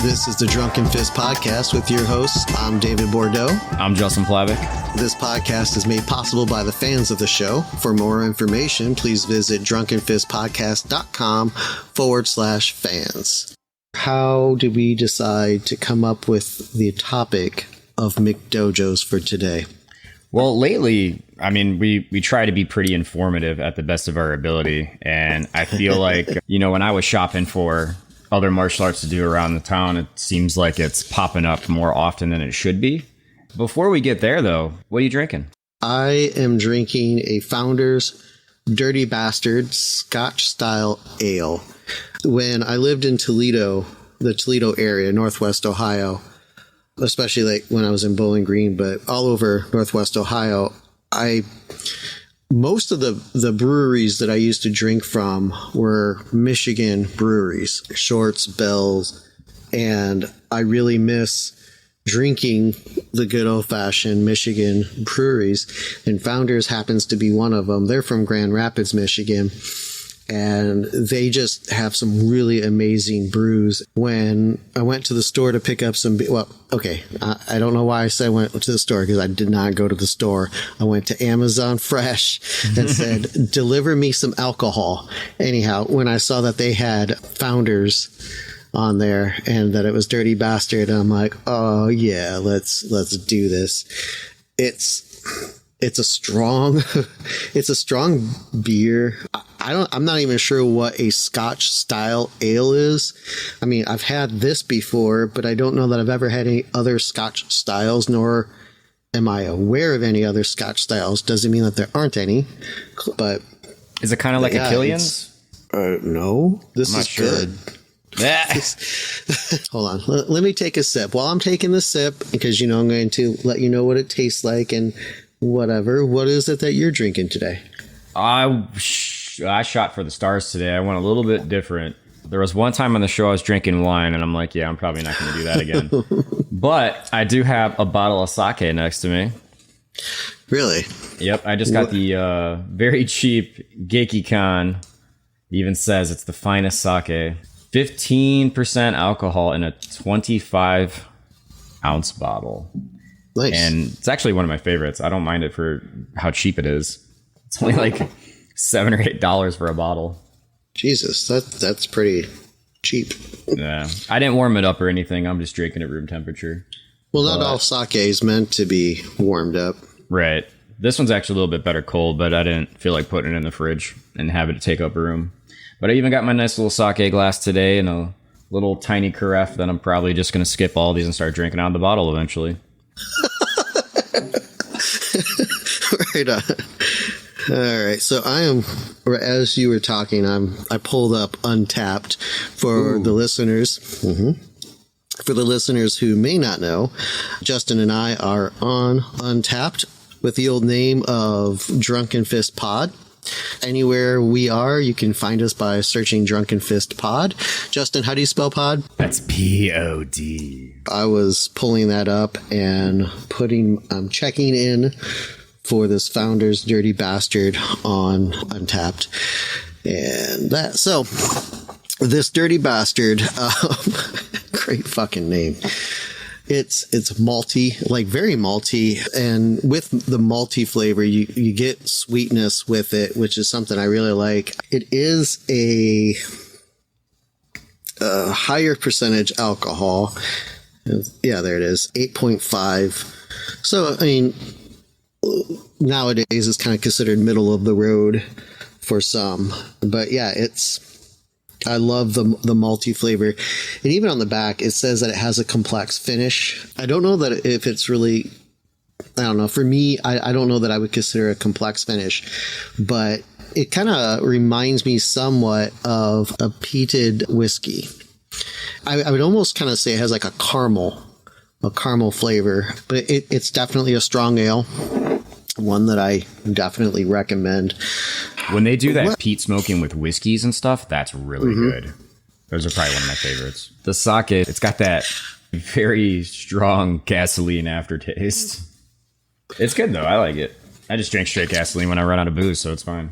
This is the Drunken Fist podcast with your hosts. I'm David Bordeaux. I'm Justin Plavic. This podcast is made possible by the fans of the show. For more information, please visit drunkenfistpodcast.com/fans. How did we decide to come up with the topic of McDojos for today? Well, lately, I mean, we try to be pretty informative at the best of our ability. And I feel like, when I was shopping for other martial arts to do around the town, it seems like it's popping up more often than it should be. Before we get there, though, what are you drinking? I am drinking a Founder's Dirty Bastard Scotch-style ale. When I lived in Toledo, the Toledo area, Northwest Ohio, especially like when I was in Bowling Green, but all over Northwest Ohio, most of the breweries that I used to drink from were Michigan breweries, Shorts, Bell's, and I really miss drinking the good old-fashioned Michigan breweries, and Founders happens to be one of them. They're from Grand Rapids, Michigan, and they just have some really amazing brews. When I went to the store to pick up some, I don't know why I said I went to the store, because I did not go to the store. I went to Amazon Fresh and said, deliver me some alcohol. Anyhow, when I saw that they had Founders on there and that it was Dirty Bastard, I'm like, oh yeah, let's do this. It's a strong beer. I'm not even sure what a Scotch style ale is. I mean, I've had this before, but I don't know that I've ever had any other Scotch styles, nor am I aware of any other Scotch styles. Doesn't mean that there aren't any, but is it kind of like a Killian's? No, this is good. Hold on. Let me take a sip. While I'm taking the sip, because I'm going to let you know what it tastes like and whatever. What is it that you're drinking today? I shot for the stars today. I went a little bit different. There was one time on the show I was drinking wine, and I'm like, yeah, I'm probably not going to do that again. But I do have a bottle of sake next to me. Really? Yep. I just got the very cheap Geikikon. It even says it's the finest sake. 15% alcohol in a 25-ounce bottle. Nice. And it's actually one of my favorites. I don't mind it for how cheap it is. It's only like $7 or $8 for a bottle. Jesus, that's pretty cheap. Yeah. I didn't warm it up or anything. I'm just drinking at room temperature. Well, not all sake is meant to be warmed up. Right. This one's actually a little bit better cold, but I didn't feel like putting it in the fridge and have it take up a room. But I even got my nice little sake glass today and a little tiny carafe that I'm probably just going to skip all these and start drinking out of the bottle eventually. Right on. All right. So I am, as you were talking, I pulled up Untappd for the listeners. Mm-hmm. For the listeners who may not know, Justin and I are on Untappd with the old name of Drunken Fist Pod. Anywhere we are, you can find us by searching Drunken Fist Pod. Justin, how do you spell pod? That's P-O-D. I was pulling that up and I'm checking in for this Founder's Dirty Bastard on Untappd. And so this Dirty Bastard, great fucking name. It's malty, like very malty, and with the malty flavor, you get sweetness with it, which is something I really like. It is a higher percentage alcohol. Yeah, there it is, 8.5. So, I mean, nowadays it's kind of considered middle of the road for some, but yeah, I love the malty flavor. And even on the back, it says that it has a complex finish. I don't know that if it's really, I don't know. For me, I don't know that I would consider a complex finish, but it kind of reminds me somewhat of a peated whiskey. I would almost kind of say it has like a caramel flavor, but it's definitely a strong ale. One that I definitely recommend. When they do that peat smoking with whiskeys and stuff, that's really good. Those are probably one of my favorites. The sake, it's got that very strong gasoline aftertaste. It's good, though. I like it. I just drink straight gasoline when I run out of booze, so it's fine.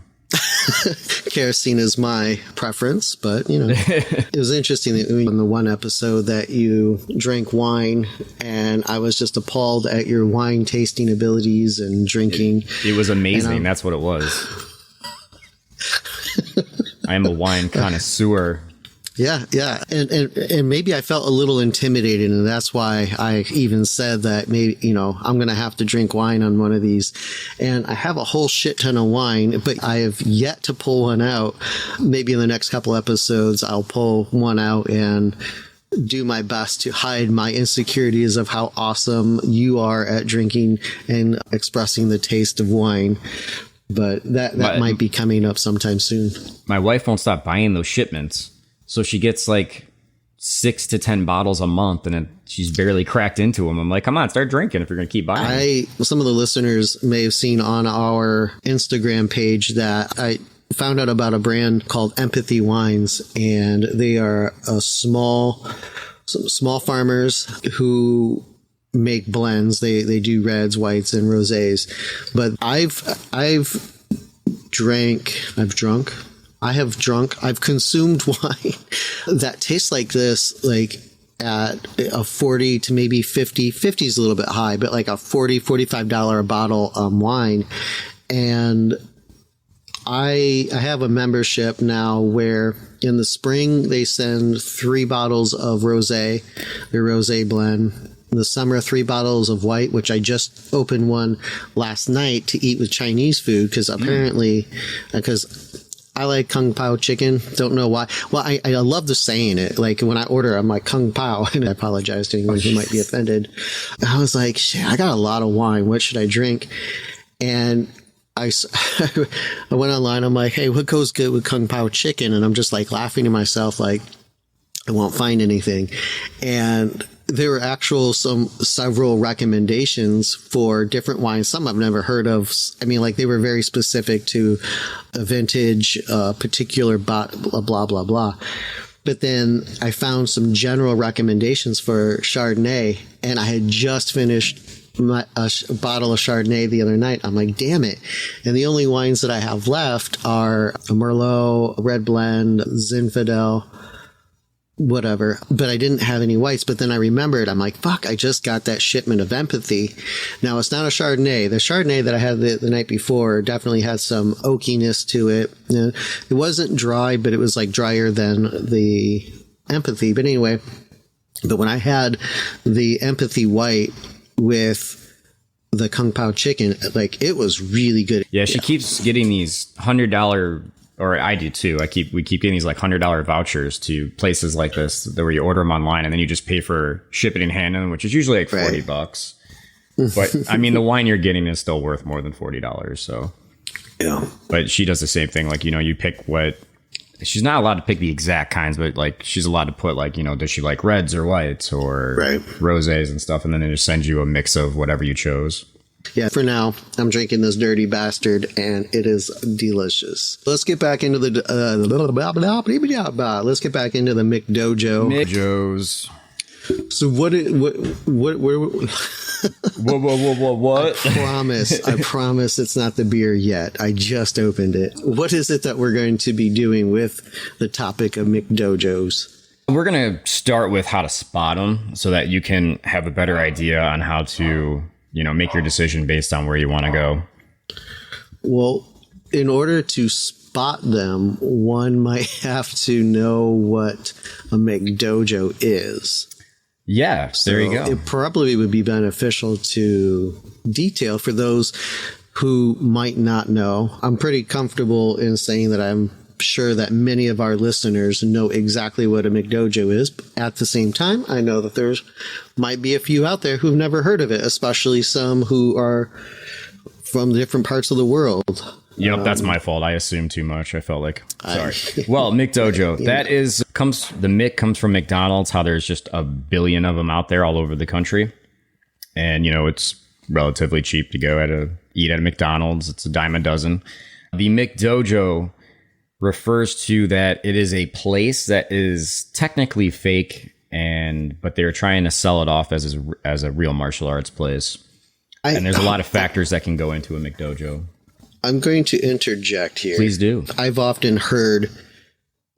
kerosene is my preference, but it was interesting that in the one episode that you drank wine, and I was just appalled at your wine tasting abilities and drinking. It was amazing. That's what it was. I am a wine connoisseur. Yeah. And maybe I felt a little intimidated, and that's why I even said that maybe, I'm going to have to drink wine on one of these. And I have a whole shit ton of wine, but I have yet to pull one out. Maybe in the next couple episodes, I'll pull one out and do my best to hide my insecurities of how awesome you are at drinking and expressing the taste of wine. But that might be coming up sometime soon. My wife won't stop buying those shipments. So she gets like 6 to 10 bottles a month, and she's barely cracked into them. I'm like, come on, start drinking if you're going to keep buying. Some of the listeners may have seen on our Instagram page that I found out about a brand called Empathy Wines, and they are some small farmers who make blends. They do reds, whites, and rosés. But I've consumed wine that tastes like this, like at a 40 to maybe 50 is a little bit high, but like a $40-$45 a bottle wine. And I have a membership now where in the spring they send 3 bottles of rosé, the rosé blend. In the summer, 3 bottles of white, which I just opened one last night to eat with Chinese food because apparently, because I like Kung Pao chicken. Don't know why. Well, I love the saying it. Like when I order, I'm like Kung Pao, and I apologize to anyone who might be offended. I was like, shit, I got a lot of wine. What should I drink? And I went online. I'm like, hey, what goes good with Kung Pao chicken? And I'm just like laughing to myself, like I won't find anything. And there were several recommendations for different wines. Some I've never heard of. I mean, like they were very specific to a vintage, particular blah, blah, blah, blah. But then I found some general recommendations for Chardonnay, and I had just finished a bottle of Chardonnay the other night. I'm like, damn it. And the only wines that I have left are a Merlot, a red blend, Zinfandel, whatever, but I didn't have any whites. But then I remembered, I'm like, fuck, I just got that shipment of Empathy. Now it's not a Chardonnay. The Chardonnay that I had the night before definitely had some oakiness to it. It wasn't dry, but it was like drier than the Empathy. But anyway, but when I had the Empathy white with the Kung Pao chicken, like it was really good. Yeah, she keeps getting these $100, or I do too. We keep getting these like $100 vouchers to places like this where you order them online and then you just pay for shipping and handling, which is usually like $40. But I mean, the wine you're getting is still worth more than $40. So yeah. But she does the same thing. Like, you pick what. She's not allowed to pick the exact kinds, but like she's allowed to put like, does she like reds or whites or rosés and stuff, and then they just send you a mix of whatever you chose. Yeah, for now, I'm drinking this dirty bastard, and it is delicious. Let's get back into the let's get back into the McDojo. McDojos. So what? What? I promise it's not the beer yet. I just opened it. What is it that we're going to be doing with the topic of McDojos? We're going to start with how to spot them so that you can have a better idea on how to, make your decision based on where you want to go. Well, in order to spot them, one might have to know what a McDojo is. Yeah, there you go. It probably would be beneficial to detail for those who might not know. I'm pretty comfortable in saying that I'm sure that many of our listeners know exactly what a McDojo is. At the same time, I know that there's might be a few out there who've never heard of it, especially some who are from different parts of the world. Yep, that's my fault. I assumed too much. I felt like, sorry. Well, McDojo, the Mick comes from McDonald's, how there's just a billion of them out there all over the country. And, it's relatively cheap to go eat at a McDonald's. It's a dime a dozen. The McDojo refers to that it is a place that is technically fake, but they're trying to sell it off as a real martial arts place. And there's a lot of factors that can go into a McDojo. I'm going to interject here. Please do. I've often heard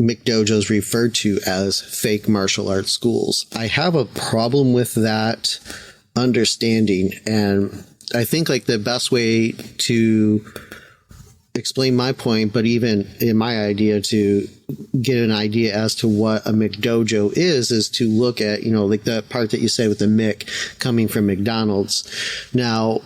McDojos referred to as fake martial arts schools. I have a problem with that understanding, and I think like the best way to explain my point, but even in my idea to get an idea as to what a McDojo is to look at, you know, like the part that you say with the Mick coming from McDonald's. Now,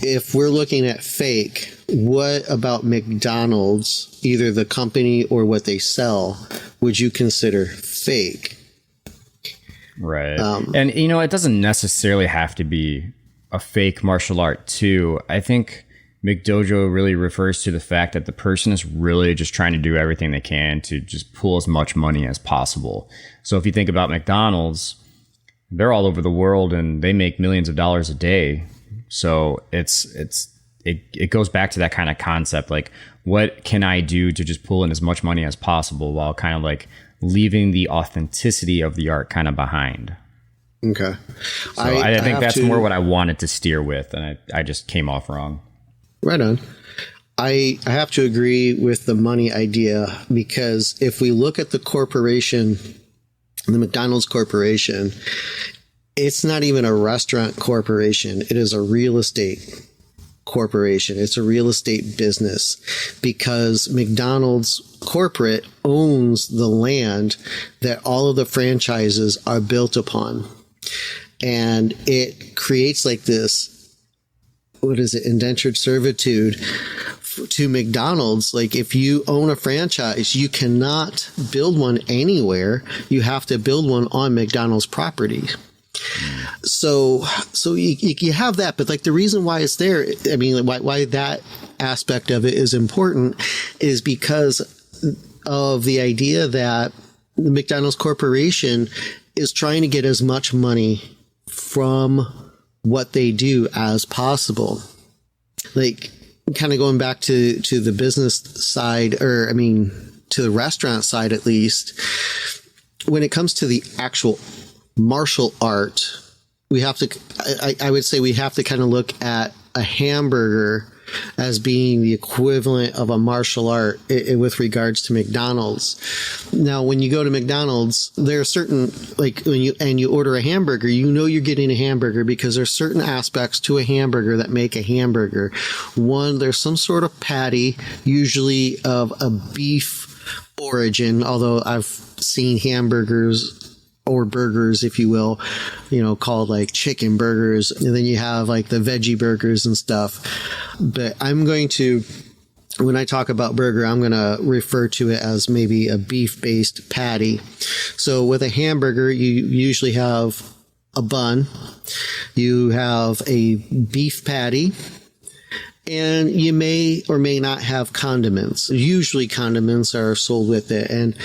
if we're looking at fake, what about McDonald's, either the company or what they sell, would you consider fake? Right. And, you know, it doesn't necessarily have to be a fake martial art, too. I think McDojo really refers to the fact that the person is really just trying to do everything they can to just pull as much money as possible. So if you think about McDonald's, they're all over the world and they make millions of dollars a day. So it goes back to that kind of concept, like what can I do to just pull in as much money as possible while kind of like leaving the authenticity of the art kind of behind. Okay. So I think that's more what I wanted to steer with, and I just came off wrong. Right on. I have to agree with the money idea, because if we look at the corporation, the McDonald's corporation, it's not even a restaurant corporation. It is a real estate corporation. It's a real estate business, because McDonald's corporate owns the land that all of the franchises are built upon. And it creates like this, what is it, indentured servitude to McDonald's. Like if you own a franchise, you cannot build one anywhere. You have to build one on McDonald's property. So you have that, but like the reason why it's there, I mean, why that aspect of it is important is because of the idea that the McDonald's corporation is trying to get as much money from what they do as possible. Like kind of going back to the business side, or I mean, to the restaurant side, at least when it comes to the actual martial art, we have to, I would say we have to kind of look at a hamburger as being the equivalent of a martial art with regards to McDonald's. Now, when you go to McDonald's, there are certain, like when you order a hamburger, you know you're getting a hamburger because there's certain aspects to a hamburger that make a hamburger. One, there's some sort of patty, usually of a beef origin, although I've seen hamburgers or burgers, if you will, you know, called like chicken burgers. And then you have like the veggie burgers and stuff. But I'm going to, when I talk about burger, I'm going to refer to it as maybe a beef-based patty. So with a hamburger, you usually have a bun, you have a beef patty, and you may or may not have condiments. Usually condiments are sold with it. And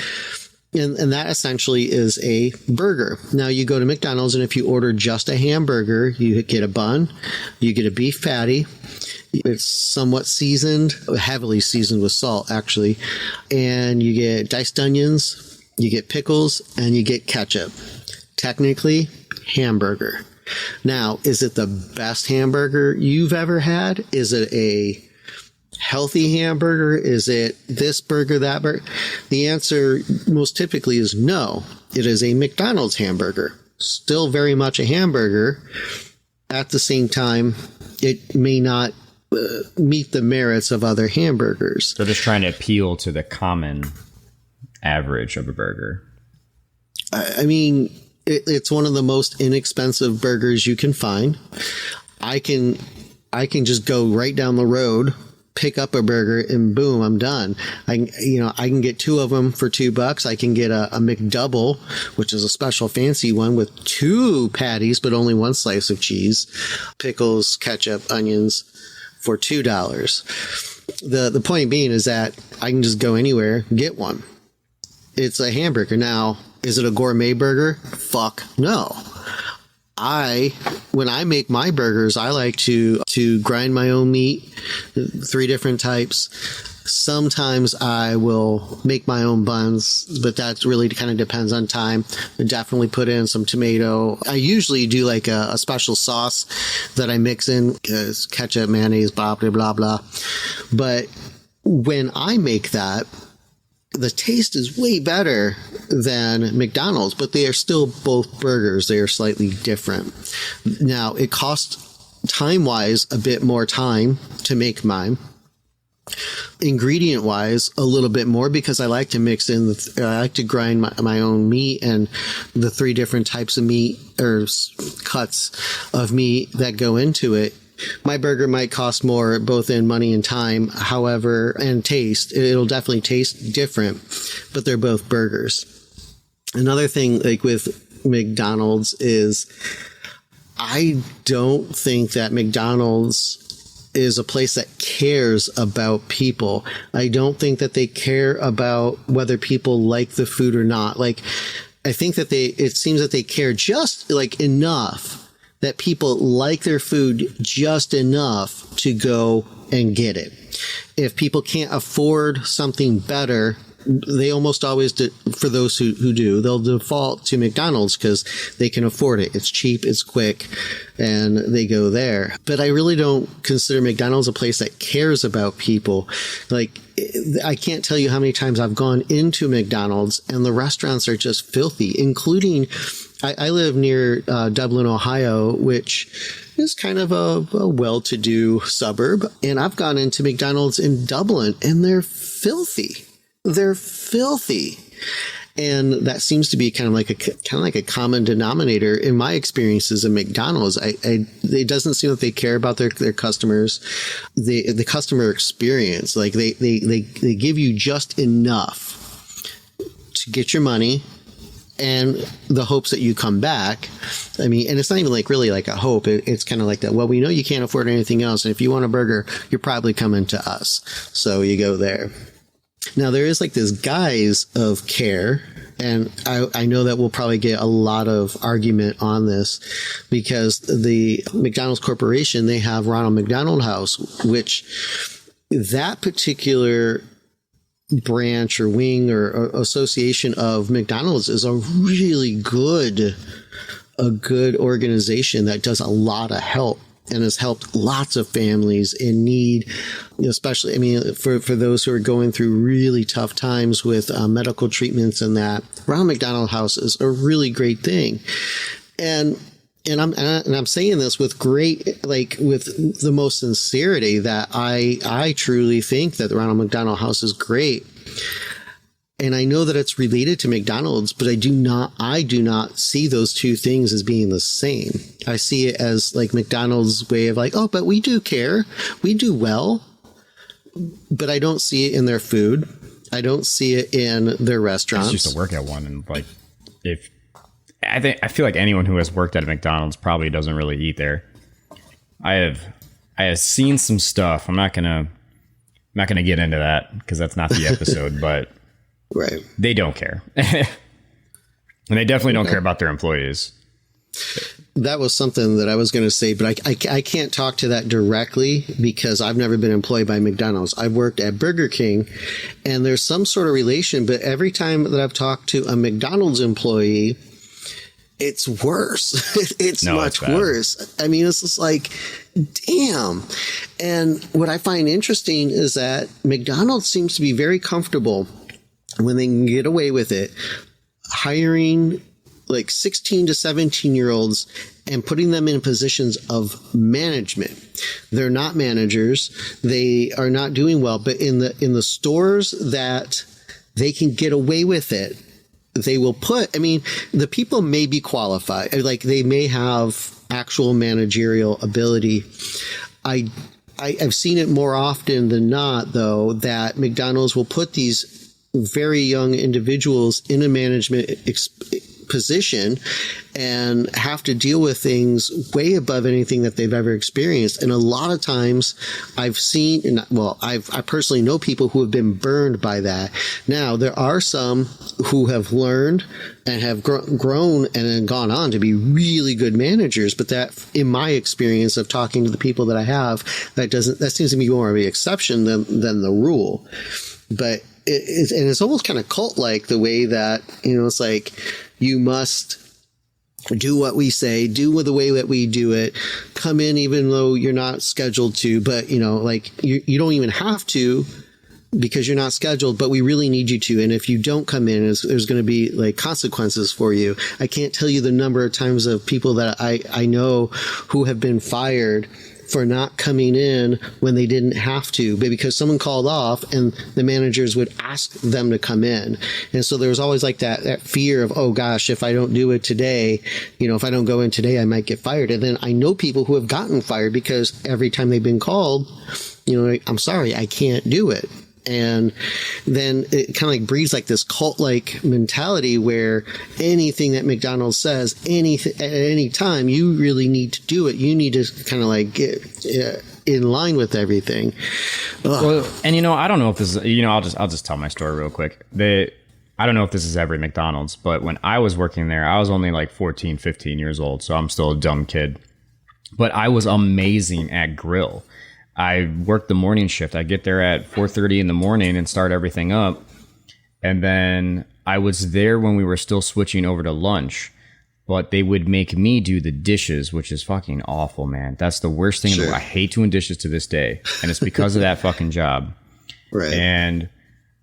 that essentially is a burger. Now you go to McDonald's, and if you order just a hamburger, you get a bun, you get a beef patty. It's somewhat seasoned, heavily seasoned with salt, actually. And you get diced onions, you get pickles, and you get ketchup. Technically, hamburger. Now, is it the best hamburger you've ever had? Is it a healthy hamburger? Is it this burger, that burger? The answer most typically is no. It is a McDonald's hamburger. Still very much a hamburger. At the same time, it may not meet the merits of other hamburgers. They're just trying to appeal to the common average of a burger. I mean, it's one of the most inexpensive burgers you can find. I can just go right down the road, pick up a burger, and boom, I'm done. I can get two of them for $2. I can get a McDouble, which is a special fancy one with 2 patties, but only 1 slice of cheese, pickles, ketchup, onions for $2. The point being is that I can just go anywhere, get one. It's a hamburger. Now, is it a gourmet burger? Fuck no. When I make my burgers, I like to grind my own meat, 3 different types. Sometimes I will make my own buns, but that really kind of depends on time. I definitely put in some tomato. I usually do like a special sauce that I mix in, ketchup, mayonnaise, blah, blah, blah, blah. But when I make that, the taste is way better than McDonald's, but they are still both burgers. They are slightly different. Now, it costs time-wise a bit more time to make mine. Ingredient-wise, a little bit more, because I like to mix in, I like to grind my own meat and the 3 different types of meat or cuts of meat that go into it. My burger might cost more both in money and time, however, and taste. It'll definitely taste different, but they're both burgers. Another thing, like with McDonald's, is I don't think that McDonald's is a place that cares about people. I don't think that they care about whether people like the food or not. Like, I think that it seems that they care just like enough that people like their food just enough to go and get it. If people can't afford something better, they almost always do. For those who do, they'll default to McDonald's because they can afford it. It's cheap, it's quick, and they go there. But I really don't consider McDonald's a place that cares about people. Like, I can't tell you how many times I've gone into McDonald's and the restaurants are just filthy, including, I live near Dublin, Ohio, which is kind of a well-to-do suburb. And I've gone into McDonald's in Dublin and they're filthy. They're filthy. And that seems to be kind of like a common denominator in my experiences in McDonald's. It doesn't seem that they care about their customers, the customer experience. Like they give you just enough to get your money and the hopes that you come back. I mean, and it's not even like really like a hope. It's kind of like that. Well, we know you can't afford anything else. And if you want a burger, you're probably coming to us. So you go there. Now, there is like this guise of care, and I know that we'll probably get a lot of argument on this because the McDonald's Corporation, they have Ronald McDonald House, which that particular branch or wing or association of McDonald's is a really good organization that does a lot of help and has helped lots of families in need, especially, I mean, for those who are going through really tough times with medical treatments and that. Ronald McDonald House is a really great thing. And I'm saying this with great, like with the most sincerity that I truly think that the Ronald McDonald House is great. And I know that it's related to McDonald's, but I do not see those two things as being the same. I see it as like McDonald's way of like, oh, but we do care. We do well. But I don't see it in their food. I don't see it in their restaurants. I used to work at one, and like, I feel like anyone who has worked at a McDonald's probably doesn't really eat there. I have seen some stuff. I'm not gonna get into that because that's not the episode, but right, they don't care. And they definitely don't care about their employees. That was something that I was going to say, but I can't talk to that directly because I've never been employed by McDonald's. I've worked at Burger King, and there's some sort of relation, but every time that I've talked to a McDonald's employee, it's worse. It's much worse. I mean, it's just like, damn. And what I find interesting is that McDonald's seems to be very comfortable when they can get away with it, hiring like 16 to 17-year-olds and putting them in positions of management. They're not managers. They are not doing well, but in the stores that they can get away with it, they will put, I mean, the people may be qualified, like they may have actual managerial ability. I've seen it more often than not, though, that McDonald's will put these very young individuals in a management position and have to deal with things way above anything that they've ever experienced. And a lot of times I've seen, I personally know people who have been burned by that. Now, there are some who have learned and have grown and then gone on to be really good managers. But that, in my experience of talking to the people that I have, that seems to be more of the exception than the rule. But it's almost kind of cult-like the way that, it's like you must do what we say, do with the way that we do it, come in even though you're not scheduled to, but like you don't even have to because you're not scheduled, but we really need you to. And if you don't come in, there's going to be like consequences for you. I can't tell you the number of times of people that I know who have been fired for not coming in when they didn't have to, but because someone called off and the managers would ask them to come in. And so there was always like that fear of, oh gosh, if I don't do it today, if I don't go in today, I might get fired. And then I know people who have gotten fired because every time they've been called, I'm sorry, I can't do it. And then it kind of like breeds like this cult-like mentality where anything that McDonald's says, anything at any time, you really need to do it. You need to kind of like get in line with everything. Ugh. Well, and I don't know if this is, I'll just tell my story real quick. I don't know if this is every McDonald's, but when I was working there, I was only like 14, 15 years old. So I'm still a dumb kid, but I was amazing at grill. I worked the morning shift. I get there at 4:30 in the morning and start everything up. And then I was there when we were still switching over to lunch, but they would make me do the dishes, which is fucking awful, man. That's the worst thing in the world. I hate doing dishes to this day. And it's because of that fucking job. Right.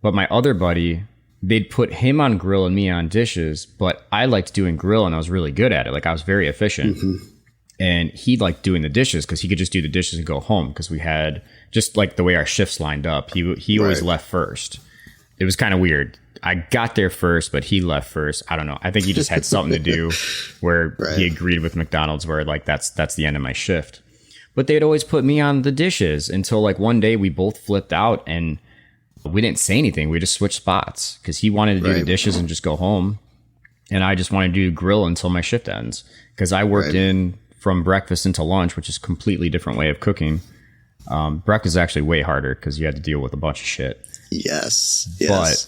But my other buddy, they'd put him on grill and me on dishes, but I liked doing grill and I was really good at it. Like I was very efficient. Mm-hmm. And he liked doing the dishes because he could just do the dishes and go home because we had just like the way our shifts lined up. He always left first. It was kind of weird. I got there first, but he left first. I don't know. I think he just had something to do where he agreed with McDonald's where like that's the end of my shift. But they'd always put me on the dishes until like one day we both flipped out and we didn't say anything. We just switched spots because he wanted to do the dishes and just go home. And I just wanted to do grill until my shift ends because I worked in from breakfast into lunch, which is a completely different way of cooking. Breakfast is actually way harder because you had to deal with a bunch of shit. Yes. But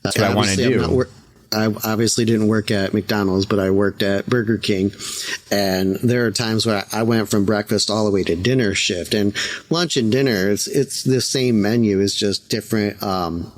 that's what I want to do. I obviously didn't work at McDonald's, but I worked at Burger King. And there are times where I went from breakfast all the way to dinner shift. And lunch and dinner, it's the same menu. It's just different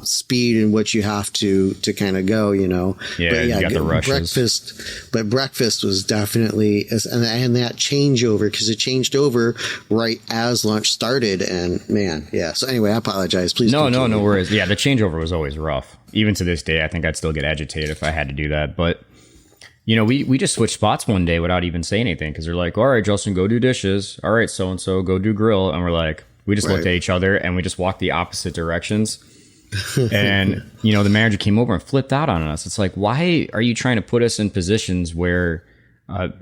speed in which you have to kind of go, Yeah, but you got the rushes. Breakfast was definitely, and that changeover, because it changed over right as lunch started. And man, yeah. So anyway, I apologize. Please. No worries. Yeah, the changeover was always rough. Even to this day, I think I'd still get agitated if I had to do that. But, we just switched spots one day without even saying anything because they're like, all right, Justin, go do dishes. All right, so-and-so, go do grill. And we're like, we just looked at each other and we just walked the opposite directions. And, the manager came over and flipped out on us. It's like, why are you trying to put us in positions where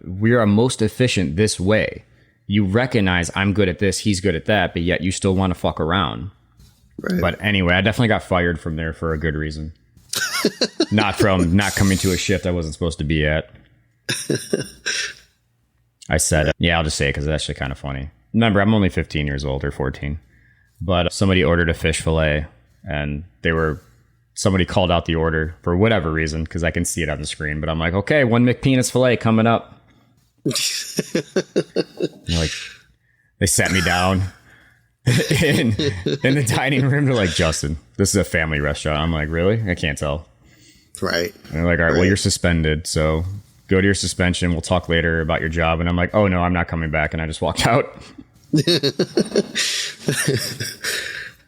we are most efficient this way? You recognize I'm good at this, he's good at that, but yet you still want to fuck around. Right. But anyway, I definitely got fired from there for a good reason. Not from not coming to a shift I wasn't supposed to be at. I said it. Yeah, I'll just say it because it's actually kind of funny. Remember, I'm only 15 years old or 14. But somebody ordered a fish fillet and somebody called out the order for whatever reason because I can see it on the screen. But I'm like, okay, 1 McPenis fillet coming up. They sat me down. in the dining room. They're like, Justin, this is a family restaurant. I'm like, really? I can't tell. Right. And they're like, all right, well, you're suspended. So go to your suspension. We'll talk later about your job. And I'm like, oh, no, I'm not coming back. And I just walked out.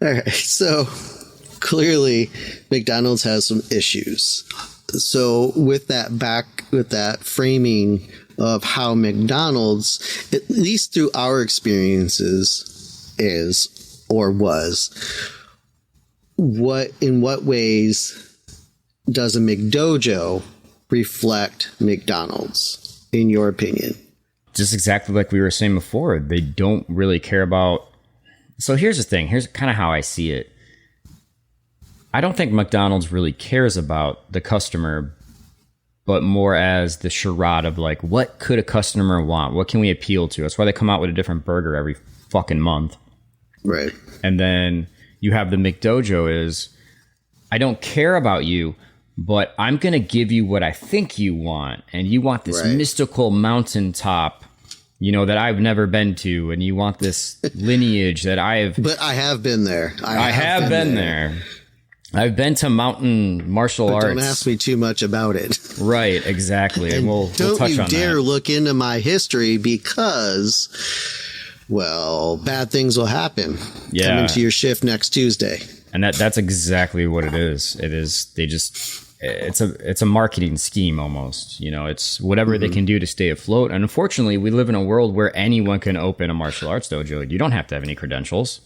All right. So clearly McDonald's has some issues. So with that framing of how McDonald's, at least through our experiences, is or was, in what ways does a McDojo reflect McDonald's, in your opinion? Just exactly like we were saying before. They don't really care about. So here's the thing. Here's kind of how I see it. I don't think McDonald's really cares about the customer, but more as the charade of like, what could a customer want? What can we appeal to? That's why they come out with a different burger every fucking month. Right. And then you have the McDojo is, I don't care about you, but I'm going to give you what I think you want. And you want this mystical mountaintop, that I've never been to. And you want this lineage that But I have been there. I have been there. I've been to mountain martial arts. Don't ask me too much about it. Right, exactly. And we'll touch on that. Don't you dare look into my history because, well, bad things will happen. Yeah. Come into your shift next Tuesday. And that's exactly what it is. It's a marketing scheme almost. You know, it's whatever they can do to stay afloat. And unfortunately, we live in a world where anyone can open a martial arts dojo. You don't have to have any credentials.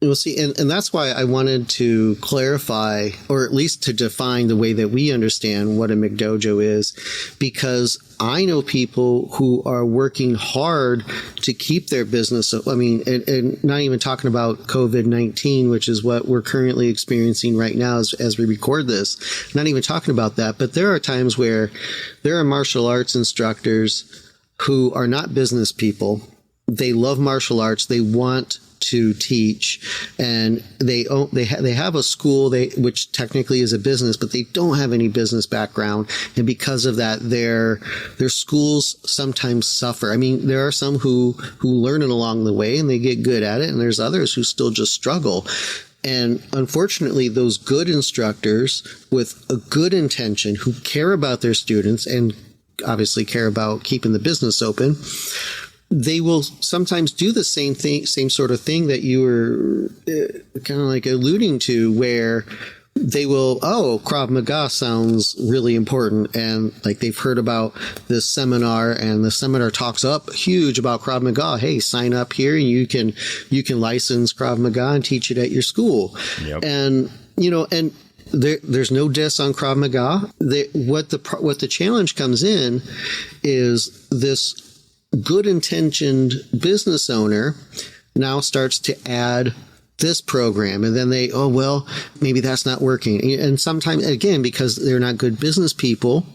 Well, see, and that's why I wanted to clarify, or at least to define the way that we understand what a McDojo is, because I know people who are working hard to keep their business. I mean, and not even talking about COVID-19, which is what we're currently experiencing right now as we record this. Not even talking about that, but there are times where there are martial arts instructors who are not business people. They love martial arts. They want to teach, and they have a school which technically is a business, but they don't have any business background, and because of that, their schools sometimes suffer. I mean, there are some who learn it along the way and they get good at it, and there's others who still just struggle. And unfortunately, those good instructors with a good intention, who care about their students and obviously care about keeping the business open, they will sometimes do the same sort of thing that you were kind of like alluding to, where they will, Krav Maga sounds really important. And like they've heard about this seminar, and the seminar talks up huge about Krav Maga. Hey, sign up here and you can license Krav Maga and teach it at your school. Yep. And, you know, and there's no diss on Krav Maga. What the challenge comes in is this good intentioned business owner now starts to add this program, and then maybe that's not working. And sometimes, again, because they're not good business people,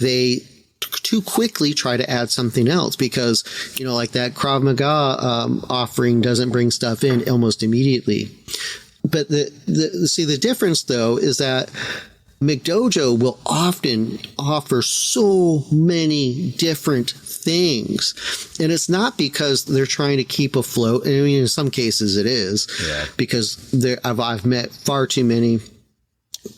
they too quickly try to add something else, because, you know, like that Krav Maga offering doesn't bring stuff in almost immediately. But the difference though is that McDojo will often offer so many different things, and it's not because they're trying to keep afloat. I mean, in some cases it is, because I've met far too many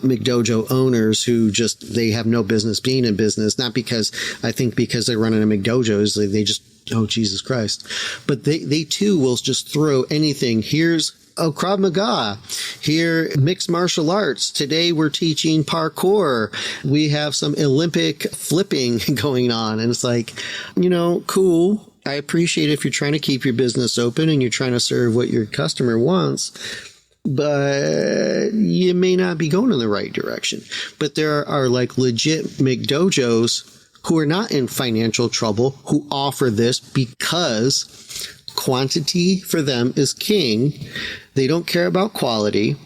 McDojo owners who they have no business being in business, not because they're running a McDojo, they just, oh Jesus Christ, but they too will just throw anything. Here's Krav Maga, here mixed martial arts. Today we're teaching parkour. We have some Olympic flipping going on. And it's like, you know, cool. I appreciate if you're trying to keep your business open and you're trying to serve what your customer wants, but you may not be going in the right direction. But there are like legit McDojos who are not in financial trouble, who offer this because quantity for them is king. They don't care about quality.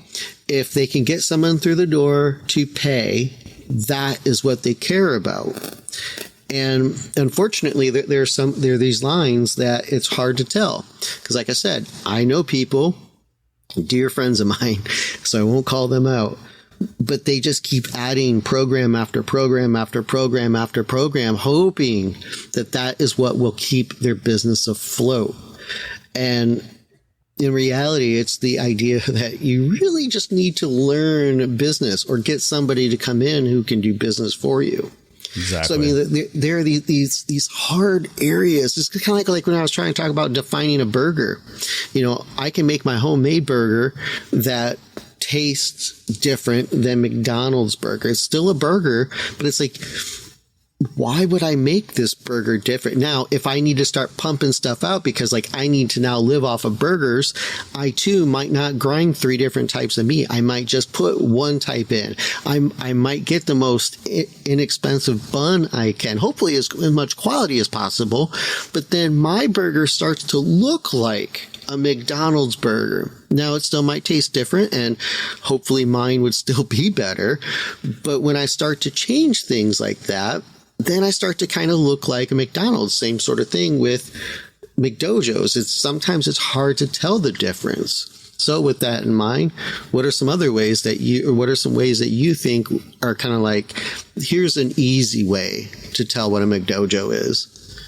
If they can get someone through the door to pay, that is what they care about. And unfortunately, there are these lines that it's hard to tell. Because like I said, I know people, dear friends of mine, so I won't call them out, but they just keep adding program after program after program after program, hoping that is what will keep their business afloat. And in reality, it's the idea that you really just need to learn business or get somebody to come in who can do business for you. Exactly. So, I mean, there are these hard areas. It's kind of like when I was trying to talk about defining a burger. You know, I can make my homemade burger that tastes different than McDonald's burger. It's still a burger, but it's like, why would I make this burger different? Now, if I need to start pumping stuff out because like I need to now live off of burgers, I too might not grind 3 different types of meat. I might just put one type in. I might get the most inexpensive bun I can, hopefully as much quality as possible. But then my burger starts to look like a McDonald's burger. Now it still might taste different, and hopefully mine would still be better. But when I start to change things like that, then I start to kind of look like a McDonald's. Same sort of thing with McDojos. Sometimes it's hard to tell the difference. So with that in mind, what are some ways that you think are kind of like, here's an easy way to tell what a McDojo is?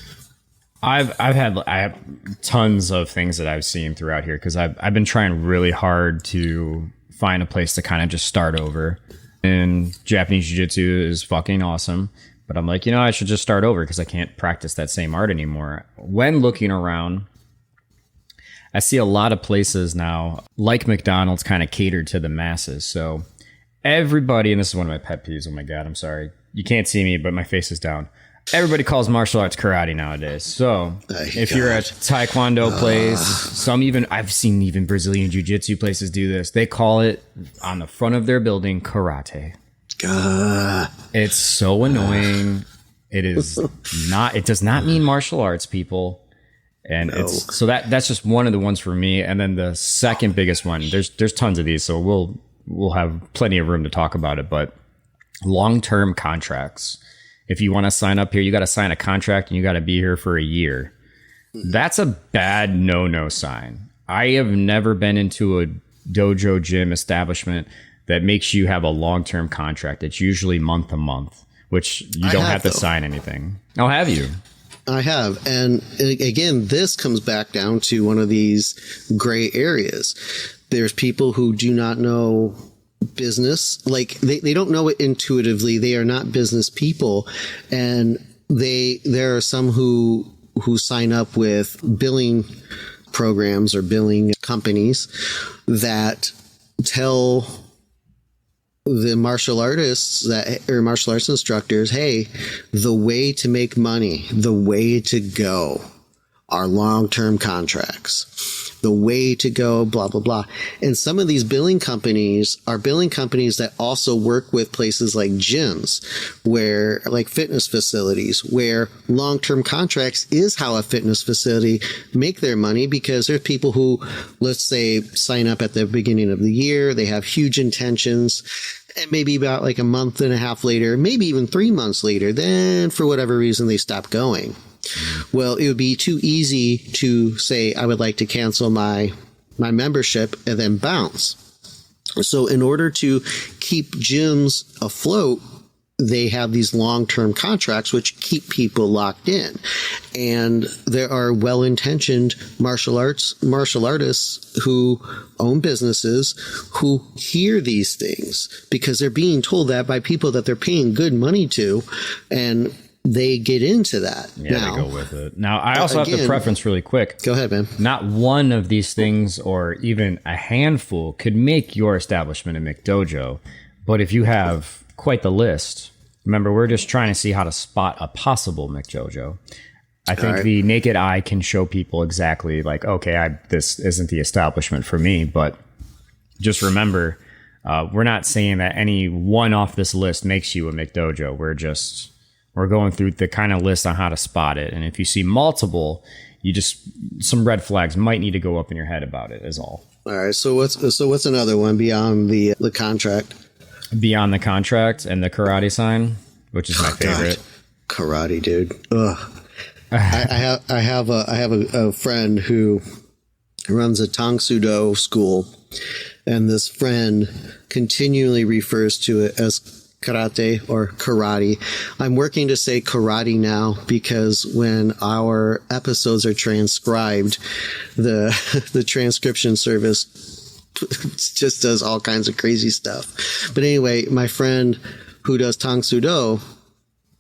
I have tons of things that I've seen throughout here, because I've been trying really hard to find a place to kind of just start over. And Japanese jiu-jitsu is fucking awesome. But I'm like, I should just start over because I can't practice that same art anymore. When looking around, I see a lot of places now, like McDonald's, kind of catered to the masses. So everybody, and this is one of my pet peeves. Oh my God, I'm sorry. You can't see me, but my face is down. Everybody calls martial arts karate nowadays. So if you're at Taekwondo place, I've seen even Brazilian jiu-jitsu places do this. They call it on the front of their building karate. It's so annoying. It does not mean martial arts, people. And that's just one of the ones for me. And then the second biggest one, there's tons of these, so we'll have plenty of room to talk about it, but long-term contracts. If you want to sign up here, you got to sign a contract and you got to be here for a year. That's a bad no sign. I have never been into a dojo gym establishment that makes you have a long-term contract. It's usually month to month, which you don't have to sign anything. Oh, have you? I have. And again, this comes back down to one of these gray areas. There's people who do not know business, like they don't know it intuitively. They are not business people, and there are some who sign up with billing programs or billing companies that tell the martial artists or martial arts instructors, hey, the way to make money, the way to go are long-term contracts. The way to go, blah, blah, blah. And some of these billing companies are billing companies that also work with places like gyms, like fitness facilities, where long-term contracts is how a fitness facility make their money, because there's people who, let's say, sign up at the beginning of the year. They have huge intentions. And maybe about like a month and a half later, maybe even 3 months later, then for whatever reason, they stop going. Well, it would be too easy to say, I would like to cancel my membership and then bounce. So in order to keep gyms afloat, they have these long-term contracts which keep people locked in. And there are well-intentioned martial artists who own businesses who hear these things because they're being told that by people that they're paying good money to, and they get into that. Yeah, now, they go with it. Now, I also have to preference really quick. Go ahead, man. Not one of these things or even a handful could make your establishment a McDojo. But if you have quite the list, remember, we're just trying to see how to spot a possible McDojo. I think the naked eye can show people exactly like, okay, this isn't the establishment for me. But just remember, we're not saying that any one off this list makes you a McDojo. We're going through the kind of list on how to spot it. And if you see multiple, some red flags might need to go up in your head about it is all. All right. So what's another one beyond the contract? Beyond the contract and the karate sign, which is my favorite. God. Karate, dude. Ugh. I have a friend who runs a Tang Soo Do school, and this friend continually refers to it as karate or karate. I'm working to say karate now because when our episodes are transcribed, the transcription service just does all kinds of crazy stuff. But anyway, my friend who does Tang Soo Do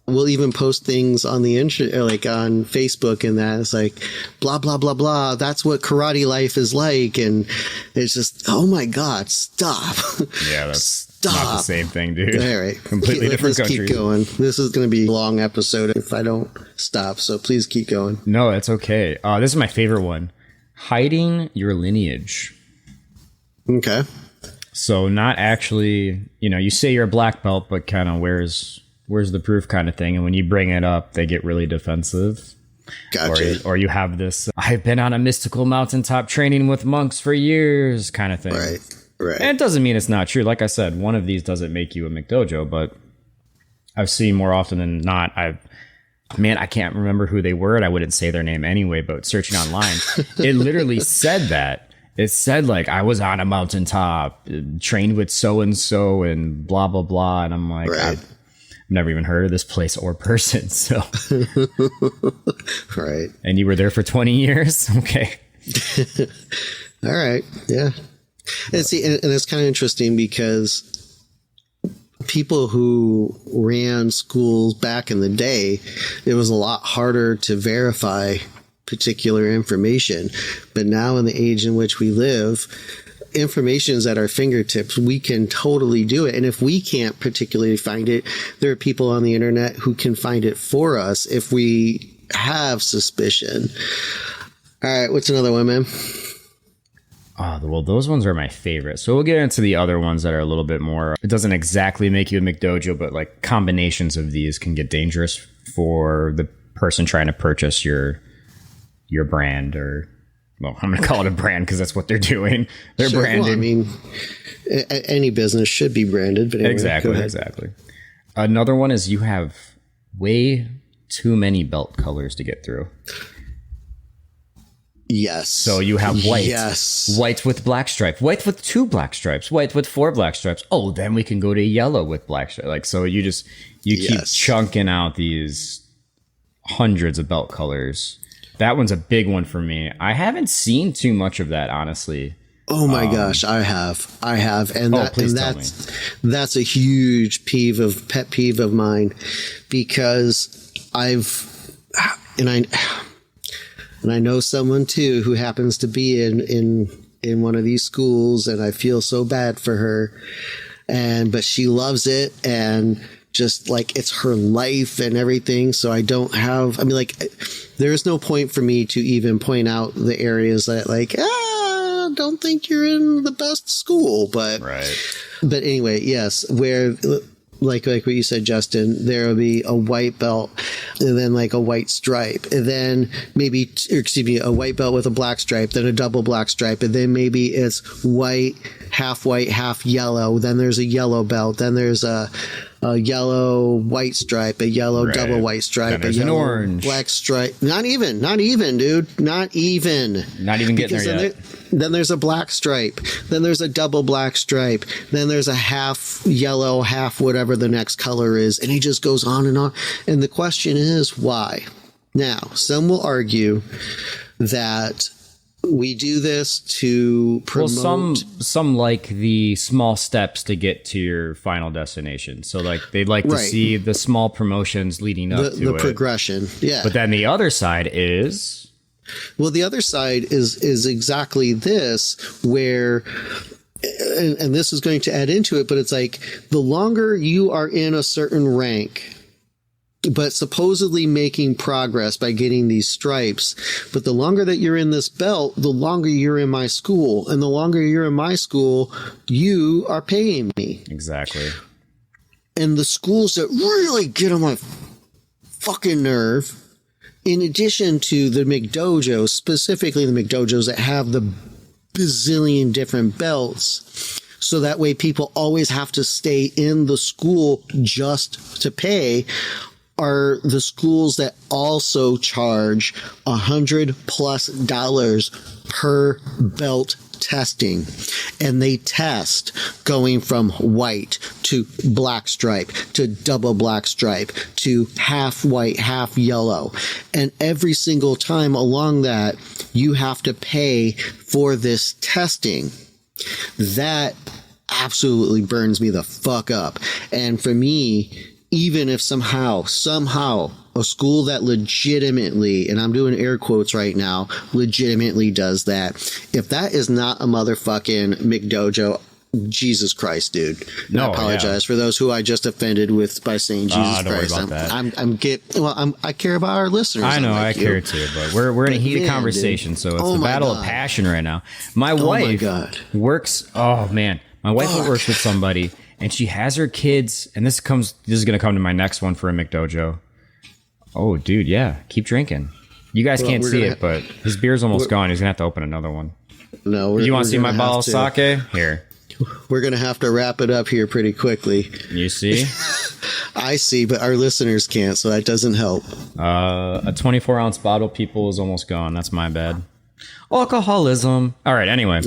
will even post things on the internet, like on Facebook, and that it's like blah blah blah blah. That's what karate life is like, and it's just, oh my God, stop. Yeah, that's not the same thing, dude. All right, completely different countries. Keep going. This is going to be a long episode if I don't stop. So please keep going. No, it's okay. This is my favorite one: hiding your lineage. Okay. So not actually, you say you're a black belt, but kind of where's the proof kind of thing. And when you bring it up, they get really defensive. Gotcha. Or you have this, I've been on a mystical mountaintop training with monks for years kind of thing. Right. And it doesn't mean it's not true. Like I said, one of these doesn't make you a McDojo, but I've seen more often than not, I can't remember who they were, and I wouldn't say their name anyway, but searching online, it literally said that. It said, like, I was on a mountaintop, trained with so-and-so, and blah, blah, blah. And I'm like, right. I've never even heard of this place or person. So, right. And you were there for 20 years? Okay. All right. Yeah. And see, and it's kind of interesting because people who ran schools back in the day, it was a lot harder to verify particular information. But now in the age in which we live, information is at our fingertips. We can totally do it. And if we can't particularly find it, there are people on the internet who can find it for us if we have suspicion. All right, what's another one, man? Oh, well, those ones are my favorite. So we'll get into the other ones that are a little bit more. It doesn't exactly make you a McDojo, but like combinations of these can get dangerous for the person trying to purchase your brand, or, well, I'm going to call it a brand because that's what they're doing. They're branding. Well, I mean, any business should be branded, but anyway, exactly. Another one is you have way too many belt colors to get through. Yes. So you have white. Yes. White with black stripe. White with 2 black stripes. White with 4 black stripes. Oh, then we can go to yellow with black stripes. Like, so you keep chunking out these hundreds of belt colors. That one's a big one for me. I haven't seen too much of that, honestly. Oh my gosh, I have. And that's a huge pet peeve of mine, because I know someone too who happens to be in one of these schools, and I feel so bad for her. But she loves it, and just like it's her life and everything. So there's no point for me to even point out the areas that don't think you're in the best school, but anyway, yes, where like what you said, Justin, there will be a white belt and then like a white stripe, and then maybe, a white belt with a black stripe, then a double black stripe, and then maybe it's white, half yellow. Then there's a yellow belt. Then there's a yellow white stripe, a yellow double white stripe, a yellow orange black stripe. Not even, dude. Not even getting there yet. Then there's a black stripe. Then there's a double black stripe. Then there's a half yellow, half whatever the next color is. And he just goes on and on. And the question is, why? Now, some will argue that we do this to promote. Well, some like the small steps to get to your final destination. So like they'd like to see the small promotions leading up to the progression. Yeah. But then the other side is. Well, the other side is exactly this, where, and this is going to add into it, but it's like the longer you are in a certain rank, but supposedly making progress by getting these stripes, but the longer that you're in this belt, the longer you're in my school, and the longer you're in my school, you are paying me. Exactly. And the schools that really get on my fucking nerve, in addition to the McDojos, specifically the McDojos that have the bazillion different belts, so that way people always have to stay in the school just to pay, are the schools that also charge $100+ per belt testing. And they test going from white to black stripe to double black stripe to half white, half yellow. And every single time along that, you have to pay for this testing. That absolutely burns me the fuck up. And for me, even if somehow a school that legitimately, and I'm doing air quotes right now, legitimately does that, if that is not a motherfucking McDojo, Jesus Christ, dude. I apologize for those who I just offended by saying Jesus Christ. Worry about that. I care about our listeners. I know, I care too, but we're in a heated conversation, dude. So it's the battle of passion right now. My wife works. Oh man, my wife works with somebody, and she has her kids, and this is going to come to my next one for a McDojo. Oh, dude, yeah. Keep drinking. You guys can't see it, but his beer's almost gone. He's going to have to open another one. No, you want to see my bottle of sake? Here. We're going to have to wrap it up here pretty quickly. You see? I see, but our listeners can't, so that doesn't help. A 24-ounce bottle, people, is almost gone. That's my bad. Alcoholism. All right, anyway.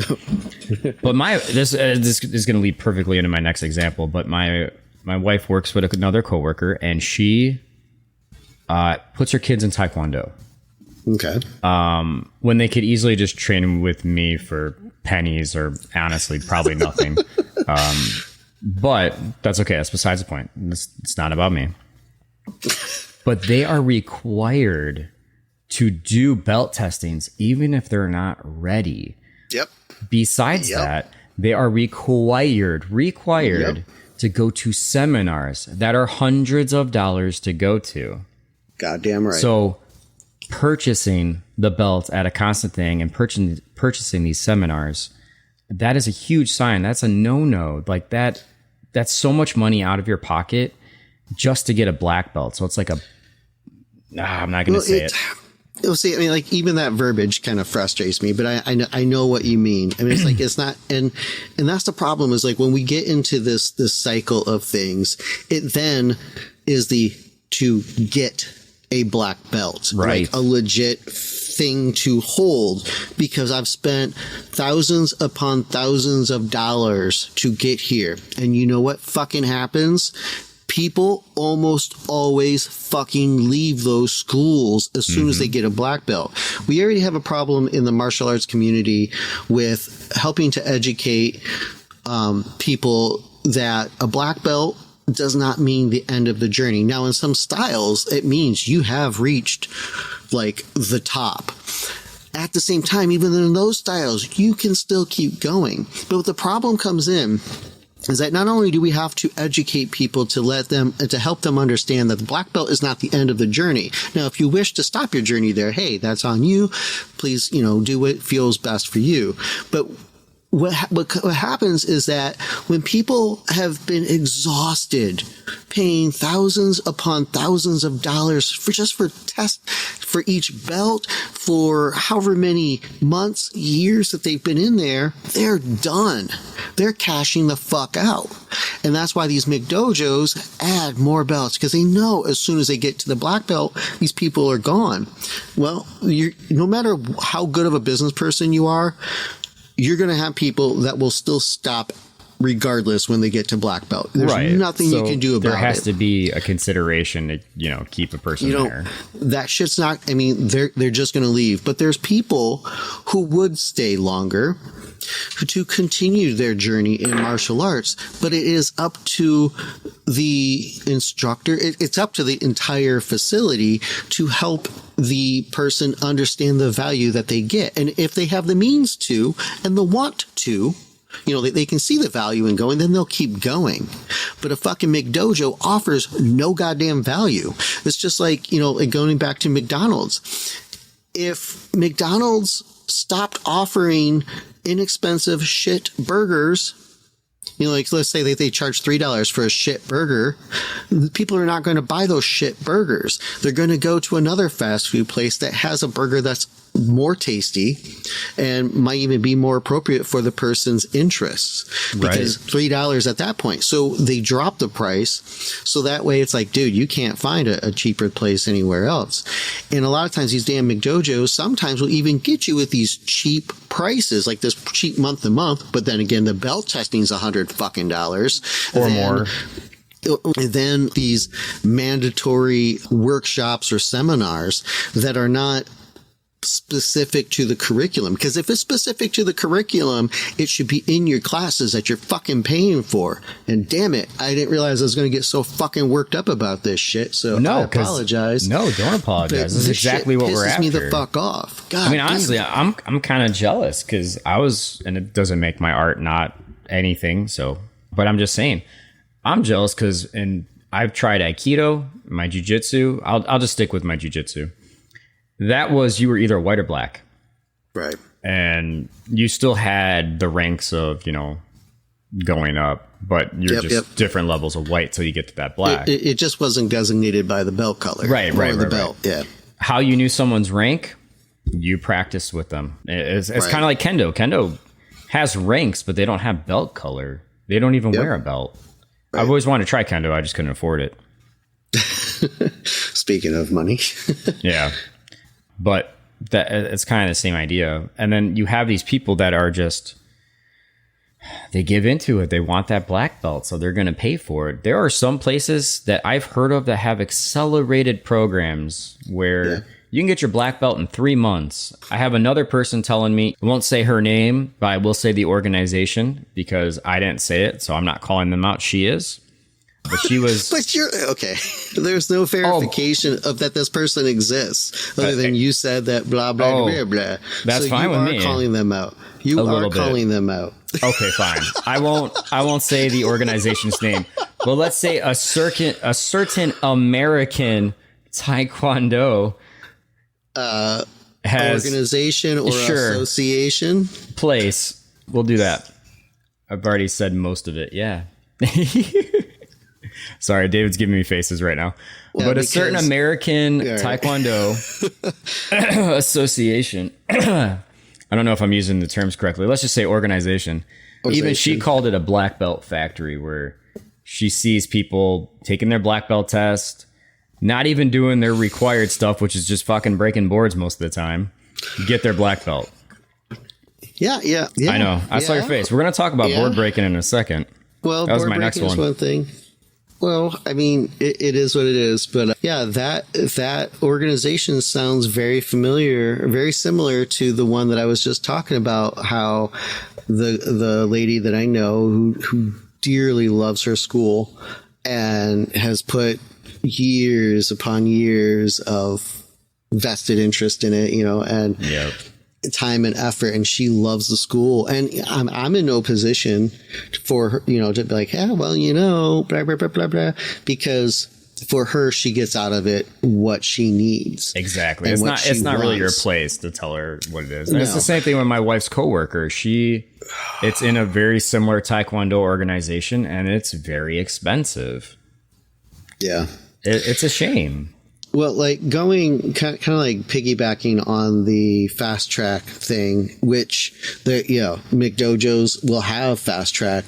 But this is going to lead perfectly into my next example, but my wife works with another coworker, and she puts her kids in Taekwondo. Okay. When they could easily just train with me for pennies or honestly probably nothing. But that's okay. That's besides the point. It's not about me. But they are required to do belt testings even if they're not ready. Yep. Besides that, they are required to go to seminars that are hundreds of dollars to go to. Goddamn right. So purchasing the belt at a constant thing and purchasing these seminars, that is a huge sign. That's a no-no. Like that's so much money out of your pocket just to get a black belt. So it's like I'm not going to say it. You'll see. I mean, like even that verbiage kind of frustrates me, but I know what you mean. I mean, it's like it's not, and that's the problem. Is like when we get into this cycle of things, it then is to get a black belt, right? Like a legit thing to hold, because I've spent thousands upon thousands of dollars to get here, and you know what fucking happens? People almost always fucking leave those schools as soon as they get a black belt. We already have a problem in the martial arts community with helping to educate people that a black belt does not mean the end of the journey. Now, in some styles, it means you have reached like the top. At the same time, even in those styles, you can still keep going. But what the problem comes in is that not only do we have to educate people to help them understand that the black belt is not the end of the journey. Now, if you wish to stop your journey there, hey, that's on you. Please, do what feels best for you. But what happens is that when people have been exhausted paying thousands upon thousands of dollars for each belt for however many months, years that they've been in there, they're done. They're cashing the fuck out. And that's why these McDojos add more belts, because they know as soon as they get to the black belt, these people are gone. Well, no matter how good of a business person you are, you're going to have people that will still stop regardless when they get to black belt. There's nothing you can do about it. There has to be a consideration to, keep a person there. That shit's not, I mean, they're just going to leave. But there's people who would stay longer to continue their journey in martial arts. But it is up to the instructor. It's up to the entire facility to help the person understand the value that they get. And if they have the means to and the want to, they can see the value in going, then they'll keep going. But a fucking McDojo offers no goddamn value. It's just like, going back to McDonald's. If McDonald's stopped offering inexpensive shit burgers, like let's say that they charge $3 for a shit burger, people are not going to buy those shit burgers. They're going to go to another fast food place that has a burger that's more tasty and might even be more appropriate for the person's interests, because $3 at that point. So they drop the price. So that way it's like, dude, you can't find a cheaper place anywhere else. And a lot of times these damn McDojos sometimes will even get you with these cheap prices, like this cheap month to month. But then again, the belt testing is $100 fucking dollars or more. And then these mandatory workshops or seminars that are not specific to the curriculum, because if it's specific to the curriculum, it should be in your classes that you're fucking paying for. And damn it, I didn't realize I was going to get so fucking worked up about this shit. So I apologize. No, don't apologize. This is exactly what we're after. Pisses me the fuck off. God, I mean, honestly, I'm kind of jealous, because and it doesn't make my art not anything. So, but I'm just saying, I'm jealous because I've tried Aikido, my jiu-jitsu. I'll just stick with my jiu-jitsu. That was, you were either white or black. Right. And you still had the ranks of, going up, but you're different levels of white till you get to that black. It just wasn't designated by the belt color. Right. The belt. Yeah. How you knew someone's rank, you practiced with them. It's kind of like Kendo. Kendo has ranks, but they don't have belt color. They don't even wear a belt. Right. I've always wanted to try Kendo. I just couldn't afford it. Speaking of money. Yeah. But it's kind of the same idea. And then you have these people that are just, they give into it. They want that black belt, so they're going to pay for it. There are some places that I've heard of that have accelerated programs where You can get your black belt in 3 months. I have another person telling me, I won't say her name, but I will say the organization because I didn't say it, so I'm not calling them out. She is. But she was... But you're... Okay. There's no verification of that this person exists other than you said that blah, blah, blah, blah. That's fine with me. You are calling them out. You are calling them out. Okay, fine. I won't say the organization's name. But let's say a certain American Taekwondo has organization or association place. We'll do that. I've already said most of it. Yeah. Sorry, David's giving me faces right now. Yeah, but a certain American Taekwondo association. I don't know if I'm using the terms correctly. Let's just say organization. Even she called it a black belt factory where she sees people taking their black belt test, not even doing their required stuff, which is just fucking breaking boards most of the time, get their black belt. Yeah. I know. I saw your face. We're going to talk about board breaking in a second. Well, that was my next one. One thing. Well, I mean, it is what it is. But that organization sounds very familiar, very similar to the one that I was just talking about, how the lady that I know who dearly loves her school and has put years upon years of vested interest in it, and time and effort, and she loves the school, and I'm in no position for her, to be like, yeah, well, blah, blah, blah, blah, blah, because for her, she gets out of it what she needs. Exactly. It's not really your place to tell her what it is. And it's the same thing with my wife's coworker. It's in a very similar Taekwondo organization, and it's very expensive. Yeah. It's a shame. Well, like going kind of like piggybacking on the fast track thing, which McDojos will have fast track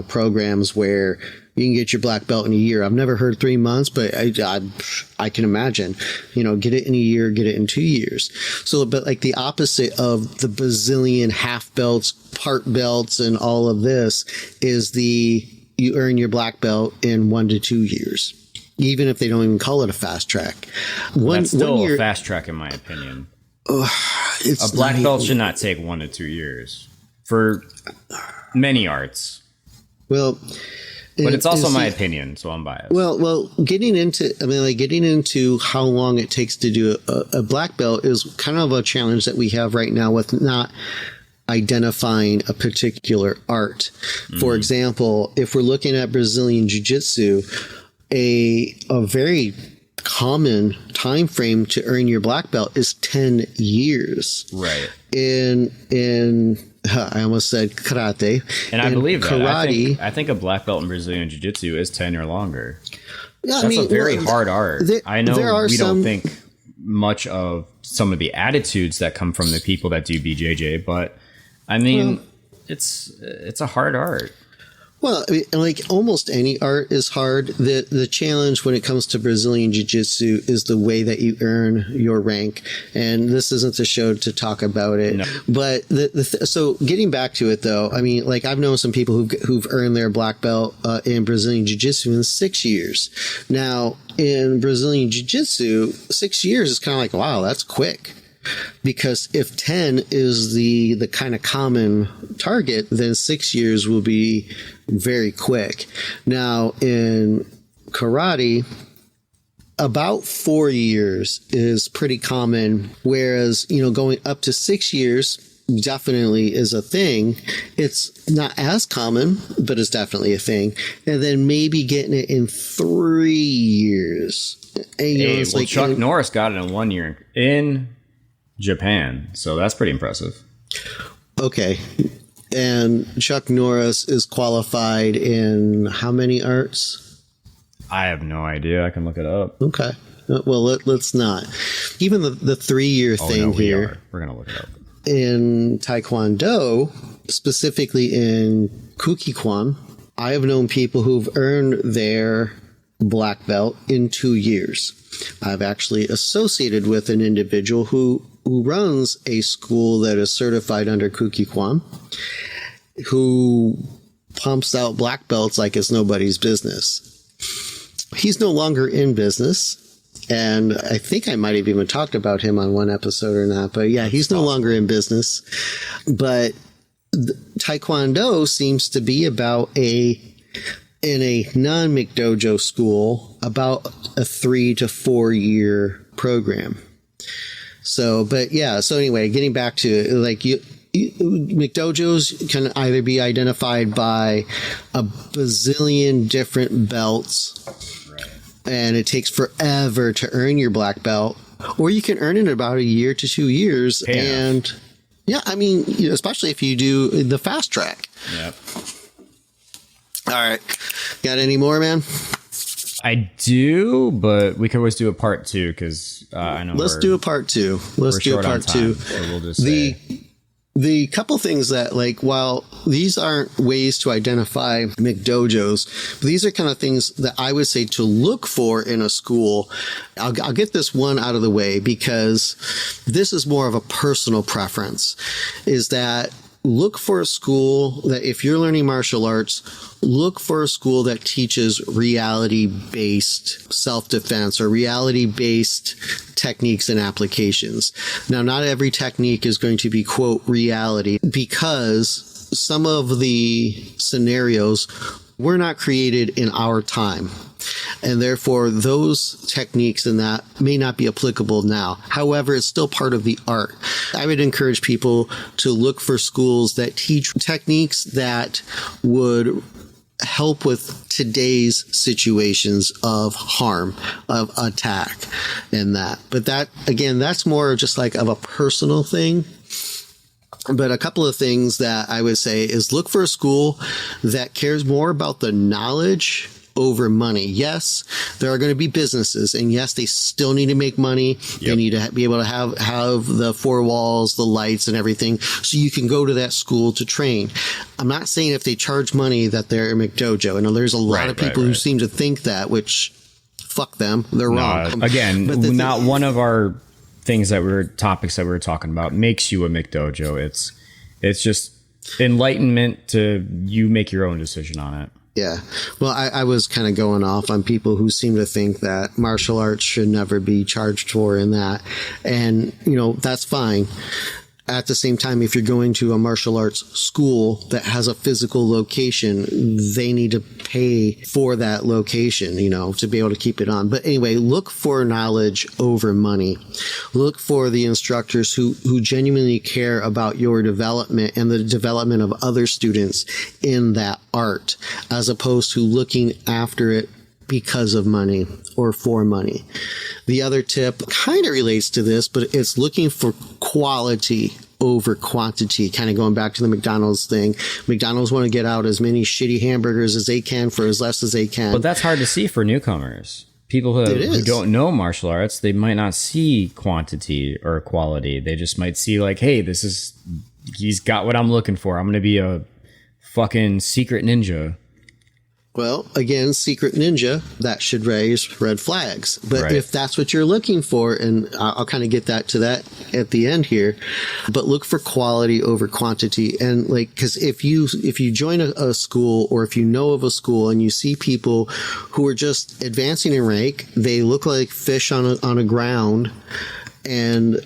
programs where you can get your black belt in a year. I've never heard 3 months, but I can imagine, get it in a year, get it in 2 years. So, but like the opposite of the bazillion half belts, part belts, and all of this is you earn your black belt in 1 to 2 years. Even if they don't even call it a fast track. That's still a fast track, in my opinion. A black belt should not take 1 to 2 years for many arts. Well, but it's also my opinion, so I'm biased. Well, getting into how long it takes to do a black belt is kind of a challenge that we have right now with not identifying a particular art. For example, if we're looking at Brazilian Jiu-Jitsu, a very common time frame to earn your black belt is 10 years. Right. In I almost said karate. And I believe karate. I think a black belt in Brazilian Jiu-Jitsu is 10 or longer. Yeah, that's a very hard art. I know we don't think much of some of the attitudes that come from the people that do BJJ, but I mean, it's a hard art. Well, I mean, like almost any art is hard. The challenge when it comes to Brazilian Jiu-Jitsu is the way that you earn your rank. And this isn't the show to talk about it. No. But so getting back to it, though, I mean, like I've known some people who've earned their black belt in Brazilian Jiu-Jitsu in 6 years. Now, in Brazilian Jiu-Jitsu, 6 years is kind of like, wow, that's quick. Because if 10 is the kind of common target, then 6 years will be very quick. Now, in karate, about 4 years is pretty common, whereas, going up to 6 years definitely is a thing. It's not as common, but it's definitely a thing. And then maybe getting it in 3 years. And, Chuck Norris got it in 1 year in Japan, so that's pretty impressive. Okay. And Chuck Norris is qualified in how many arts? I have no idea. I can look it up. Okay. Well, let's not. Even the 3 year thing here. We're going to look it up. In Taekwondo, specifically in Kukikwan, I have known people who've earned their black belt in 2 years. I've actually associated with an individual who runs a school that is certified under Kukikwan, who pumps out black belts like it's nobody's business. He's no longer in business. And I think I might have even talked about him on one episode or not. But yeah, he's no longer in business. But Taekwondo seems to be about in a non-McDojo school, about a 3 to 4 year program. So, but yeah, so anyway, getting back to it, like McDojos can either be identified by a bazillion different belts, and it takes forever to earn your black belt, or you can earn it in about a year to 2 years. And yeah, I mean, especially if you do the fast track. Yep. All right. Got any more, man? I do, but we can always do a part 2 because I know. Let's do a part 2. Let's do a part 2. So we'll just say. The couple things that, like, while these aren't ways to identify McDojos, but these are kind of things that I would say to look for in a school. I'll get this one out of the way because this is more of a personal preference, is that look for a school that, if you're learning martial arts, look for a school that teaches reality-based self-defense or reality-based techniques and applications. Now, not every technique is going to be, quote, reality, because some of the scenarios were not created in our time. And therefore, those techniques and that may not be applicable now. However, it's still part of the art. I would encourage people to look for schools that teach techniques that would help with today's situations of harm, of attack, and that. But that, again, that's more just like of a personal thing. But a couple of things that I would say is look for a school that cares more about the knowledge over money. Yes, there are going to be businesses, and yes, they still need to make money. Yep. They need to be able to have the 4 walls, the lights, and everything, so you can go to that school to train. I'm not saying if they charge money that they're a McDojo. I know there's a lot of people who seem to think that, which fuck them, they're wrong. Again, but not one of our topics that we were talking about makes you a McDojo. It's just enlightenment to you make your own decision on it. Yeah. Well, I was kind of going off on people who seem to think that martial arts should never be charged for in that. And, that's fine. At the same time, if you're going to a martial arts school that has a physical location, they need to pay for that location, to be able to keep it on. But anyway, look for knowledge over money. Look for the instructors who genuinely care about your development and the development of other students in that art, as opposed to looking after it because of money or for money. The other tip kind of relates to this, but it's looking for quality over quantity, kind of going back to the McDonald's thing. McDonald's want to get out as many shitty hamburgers as they can for as less as they can. But that's hard to see for newcomers. People who don't know martial arts, they might not see quantity or quality. They just might see like, hey, he's got what I'm looking for. I'm going to be a fucking secret ninja. Well, again, secret ninja, that should raise red flags. But if that's what you're looking for, and I'll kind of get to that at the end here, but look for quality over quantity. And because if you join a school, or if you know of a school and you see people who are just advancing in rank, they look like fish on a ground, and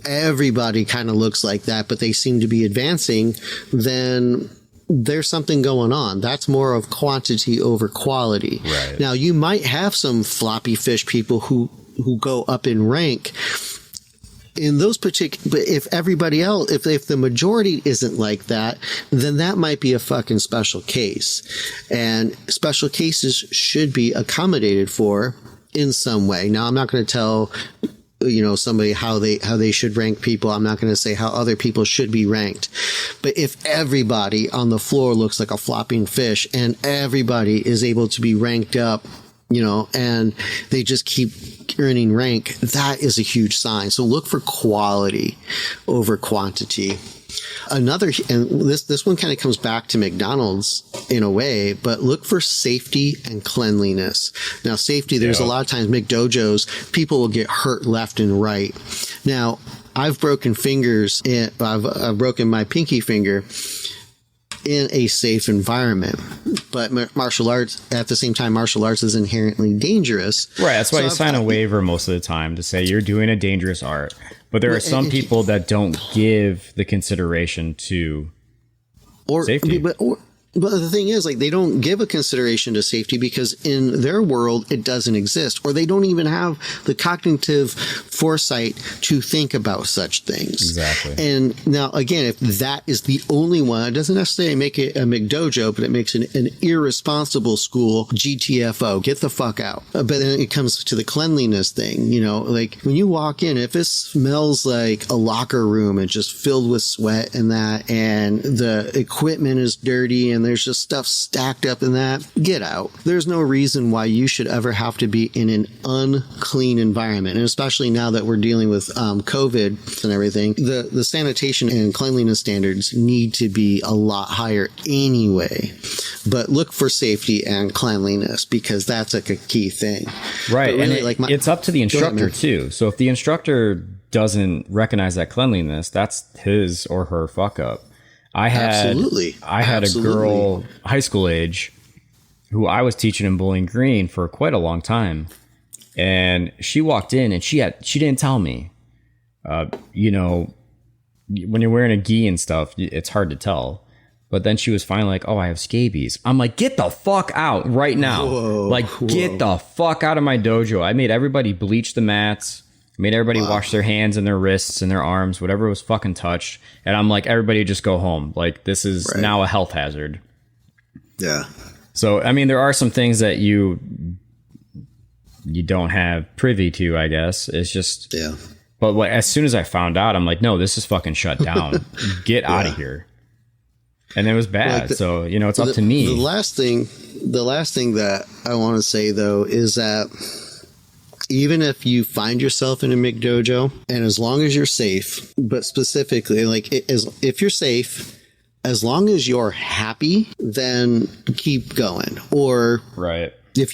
everybody kind of looks like that, but they seem to be advancing, then there's something going on. That's more of quantity over quality. Right. Now, you might have some floppy fish people who go up in rank in those particular, but if everybody else, if the majority isn't like that, then that might be a fucking special case. And special cases should be accommodated for in some way. Now, I'm not going to tell somebody how they should rank people. I'm not going to say how other people should be ranked. But if everybody on the floor looks like a flopping fish and everybody is able to be ranked up, and they just keep earning rank, that is a huge sign. So look for quality over quantity. And this one kind of comes back to McDonald's in a way, but look for safety and cleanliness. Now, safety, there's a lot of times McDojos, people will get hurt left and right. Now, I've broken fingers. I've broken my pinky finger. in a safe environment. But martial arts, at the same time, martial arts is inherently dangerous. Right. That's why you sign a waiver most of the time to say you're doing a dangerous art. But there are some people that don't give the consideration to safety. But the thing is, like, they don't give a consideration to safety because in their world, it doesn't exist, or they don't even have the cognitive foresight to think about such things. Exactly. And now, again, if that is the only one, it doesn't necessarily make it a McDojo, but it makes an irresponsible school GTFO. Get the fuck out. But then it comes to the cleanliness thing, you know, like when you walk in, if it smells like a locker room and just filled with sweat and that, and the equipment is dirty and there's just stuff stacked up in that, get out. There's no reason why you should ever have to be in an unclean environment. And especially now that we're dealing with COVID and everything, the sanitation and cleanliness standards need to be a lot higher anyway. But look for safety and cleanliness because that's like a key thing. Right. Really, and it's up to the instructor too. So if the instructor doesn't recognize that cleanliness, that's his or her fuck up. I had a girl high school age who I was teaching in Bowling Green for quite a long time. And she walked in and she didn't tell me, you know, when you're wearing a gi and stuff, it's hard to tell. But then she was finally like, oh, I have scabies. I'm like, get the fuck out right now. Get the fuck out of my dojo. I made everybody bleach the mats. Made everybody wash their hands and their wrists and their arms, whatever was fucking touched. And I'm like, everybody just go home. Like, this is now a health hazard. Yeah. So, I mean, there are some things that you don't have privy to, I guess. It's just... Yeah. But like, as soon as I found out, I'm like, no, this is fucking shut down. Get out of here. And it was bad. Like so, you know, it's up to me. The last thing that I want to say, though, is that even if you find yourself in a McDojo, and as long as you're safe, but specifically, like, if you're safe, as long as you're happy, then keep going. Or if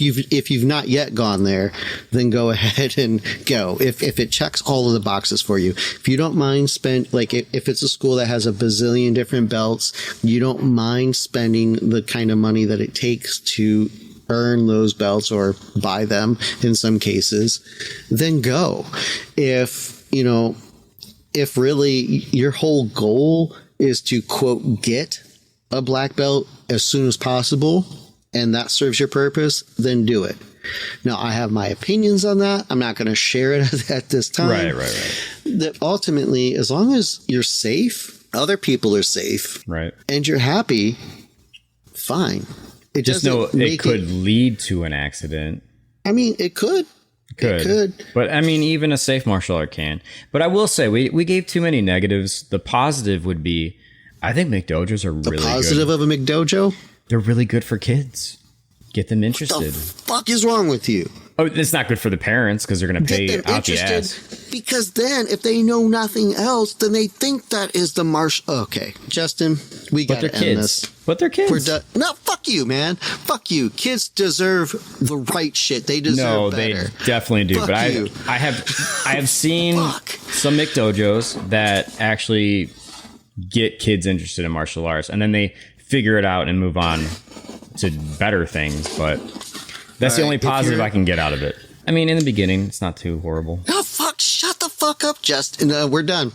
you've not yet gone there, then go ahead and go. If it checks all of the boxes for you, if you don't mind if it's a school that has a bazillion different belts, you don't mind spending the kind of money that it takes to earn those belts or buy them in some cases, then go. If really your whole goal is to quote get a black belt as soon as possible and that serves your purpose, then do it. Now, I have my opinions on that. I'm not going to share it at this time. Right. That ultimately, as long as you're safe, other people are safe, and you're happy, fine. It just know it could lead to an accident. I mean, it could. It could. But I mean, even a safe martial art can. But I will say, we gave too many negatives. The positive would be, I think McDojos are really good. The positive of a McDojo? They're really good for kids. Get them interested. What the fuck is wrong with you? Oh, it's not good for the parents because they're going to pay out the ass. Because then, if they know nothing else, then they think that is the martial. Okay, Justin, we got to end this. But they're kids. We're done. No, fuck you, man. Fuck you. Kids deserve the right shit. They deserve better. No, they definitely do. Fuck but you. I have seen some McDojos that actually get kids interested in martial arts, and then they figure it out and move on to better things. But that's the only positive I can get out of it. I mean, in the beginning, it's not too horrible. Oh, fuck. Shut the fuck up, Justin. We're done.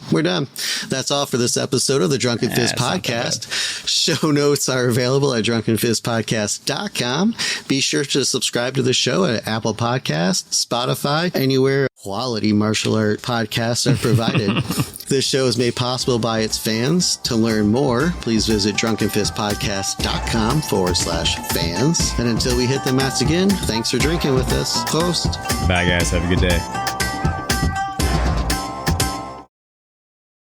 That's all for this episode of the Drunken Fist Podcast. Show notes are available at drunkenfistpodcast.com. Be sure to subscribe to the show at Apple Podcasts, Spotify, anywhere quality martial art podcasts are provided. This show is made possible by its fans. To learn more, please visit drunkenfistpodcast.com/fans. And until we hit the mats again, thanks for drinking with us. Prost. Bye, guys. Have a good day.